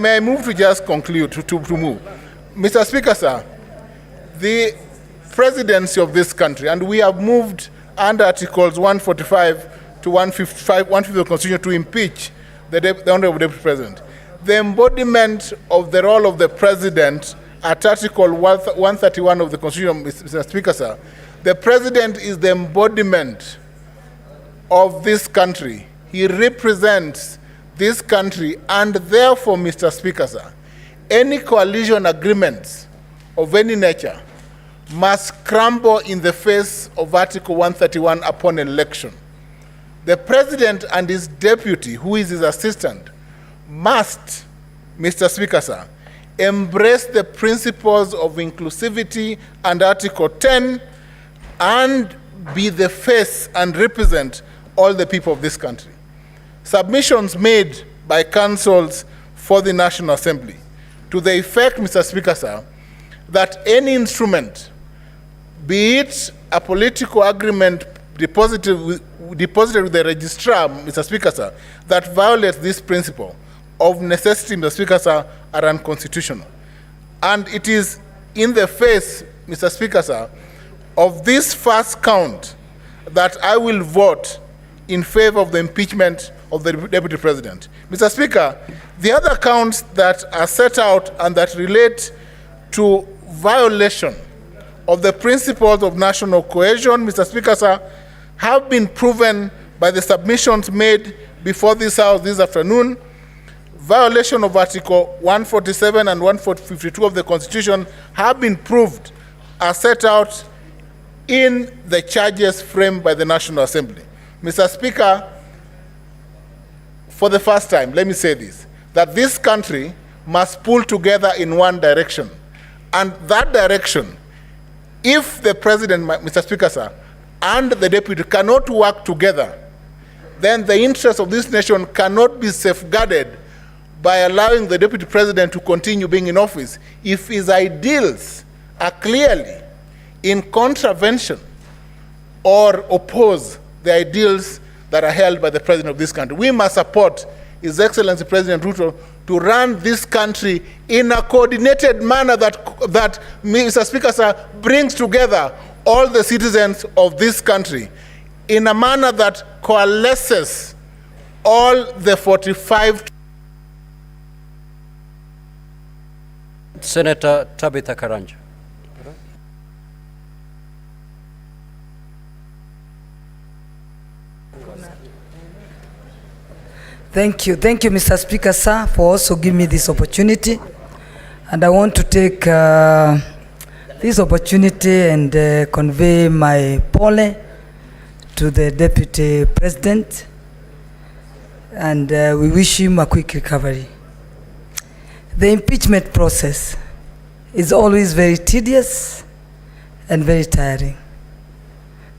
May I move to just conclude, to move? Mr. Speaker, sir, the presidency of this country, and we have moved under Articles 145 to 150 of the Constitution to impeach the Honorable Deputy President. The embodiment of the role of the President at Article 131 of the Constitution, Mr. Speaker, sir, the President is the embodiment of this country. He represents this country, and therefore, Mr. Speaker, sir, any coalition agreements of any nature must crumble in the face of Article 131 upon election. The President and his deputy, who is his assistant, must, Mr. Speaker, sir, embrace the principles of inclusivity and Article 10 and be the face and represent all the people of this country. Submissions made by councils for the National Assembly to the effect, Mr. Speaker, sir, that any instrument, be it a political agreement deposited with the registrar, Mr. Speaker, sir, that violates this principle of necessity, Mr. Speaker, sir, are unconstitutional. And it is in the face, Mr. Speaker, sir, of this first count that I will vote in favor of the impeachment of the Deputy President. Mr. Speaker, the other counts that are set out and that relate to violation of the principles of national cohesion, Mr. Speaker, sir, have been proven by the submissions made before this House this afternoon. Violation of Article 147 and 152 of the Constitution have been proved as set out in the charges framed by the National Assembly. Mr. Speaker, for the first time, let me say this, that this country must pull together in one direction. And that direction, if the President, Mr. Speaker, sir, and the Deputy cannot work together, then the interests of this nation cannot be safeguarded by allowing the Deputy President to continue being in office if his ideals are clearly in contravention or oppose the ideals that are held by the President of this country. We must support His Excellency President Ruto to run this country in a coordinated manner that Mr. Speaker, sir, brings together all the citizens of this country in a manner that coalesces all the 45. Senator Tabitha Karanja. Thank you, Mr. Speaker, sir, for also giving me this opportunity. And I want to take this opportunity and convey my pole to the Deputy President, and we wish him a quick recovery. The impeachment process is always very tedious and very tiring.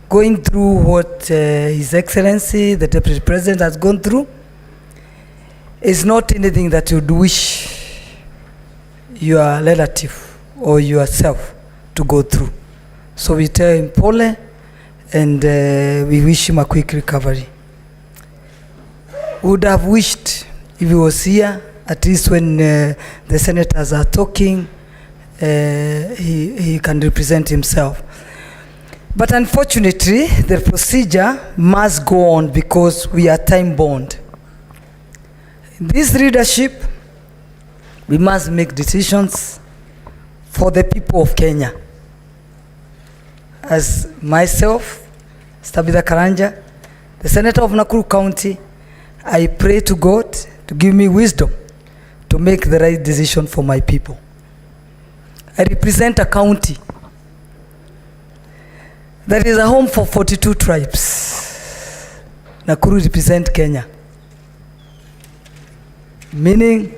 Going through what His Excellency, the Deputy President, has gone through is not anything that you'd wish your relative or yourself to go through. So we tell him pole, and we wish him a quick recovery. Would have wished if he was here, at least when the senators are talking, he can represent himself. But unfortunately, the procedure must go on because we are time-bound. In this leadership, we must make decisions for the people of Kenya. As myself, Tabitha Karanja, the Senator of Nakuru County, I pray to God to give me wisdom to make the right decision for my people. I represent a county that is a home for 42 tribes. Nakuru represents Kenya. Meaning,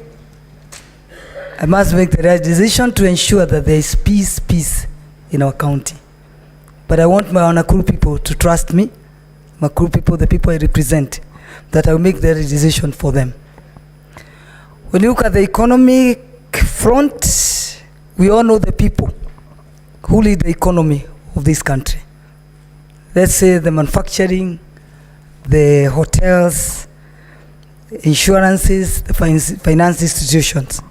I must make the right decision to ensure that there is peace in our county. But I want my Nakuru people to trust me, Nakuru people, the people I represent, that I will make the right decision for them. When you look at the economic front, we all know the people who lead the economy of this country. Let's say the manufacturing, the hotels, insurances, the finance institutions.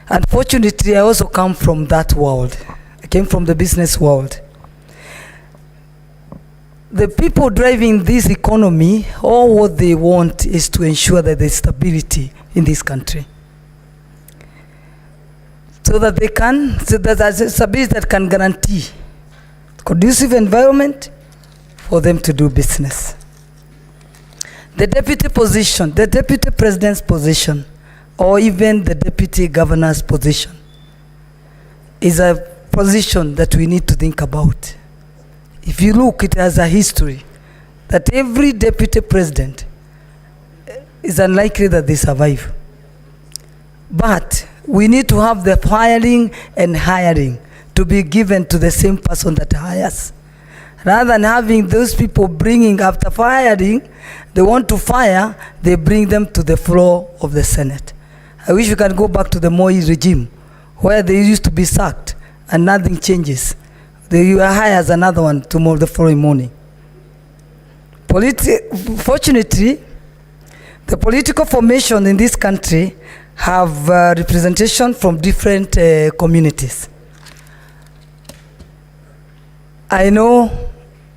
Unfortunately, I also come from that world. I came from the business world. The people driving this economy, all what they want is to ensure that there's stability in this country. So that there's a stability that can guarantee conducive environment for them to do business. The deputy position, the deputy president's position, or even the deputy governor's position is a position that we need to think about. If you look, it has a history that every deputy president is unlikely that they survive. But we need to have the firing and hiring to be given to the same person that hires. Rather than having those people bringing, after firing, they want to fire, they bring them to the floor of the Senate. I wish we can go back to the Moi regime, where they used to be sacked and nothing changes. They hire as another one tomorrow, the following morning. Fortunately, the political formation in this country have representation from different communities. I know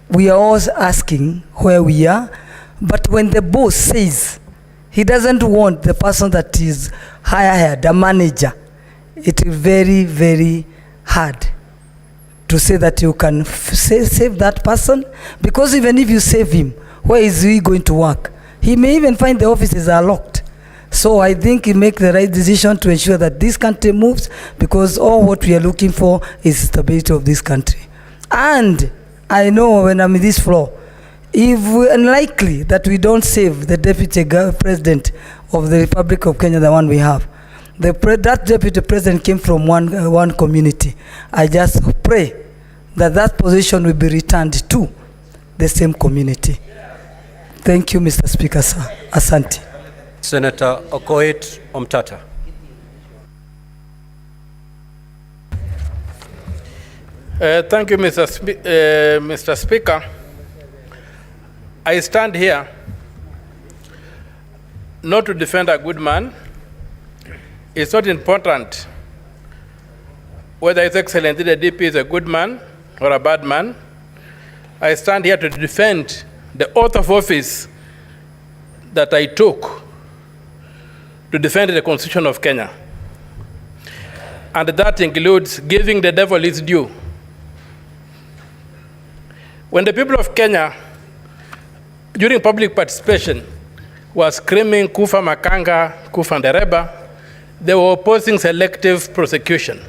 we are all asking where we are, but when the boss says he doesn't want the person that is hired, a manager, it is very, very hard to say that you can save that person, because even if you save him, where is he going to work? He may even find the offices are locked. So I think you make the right decision to ensure that this country moves, because all what we are looking for is stability of this country. And I know when I'm in this floor, if we're unlikely that we don't save the deputy president of the Republic of Kenya, the one we have, that deputy president came from one community. I just pray that that position will be returned to the same community. Thank you, Mr. Speaker, sir. Asante. Senator Okoit Omtata. Thank you, Mr. Speaker. I stand here not to defend a good man. It's not important whether His Excellency the DP is a good man or a bad man. I stand here to defend the oath of office that I took to defend the Constitution of Kenya. And that includes giving the devil his due. When the people of Kenya, during public participation, were screaming Kufa Makanga, Kufa Ndereba, they were opposing selective prosecution.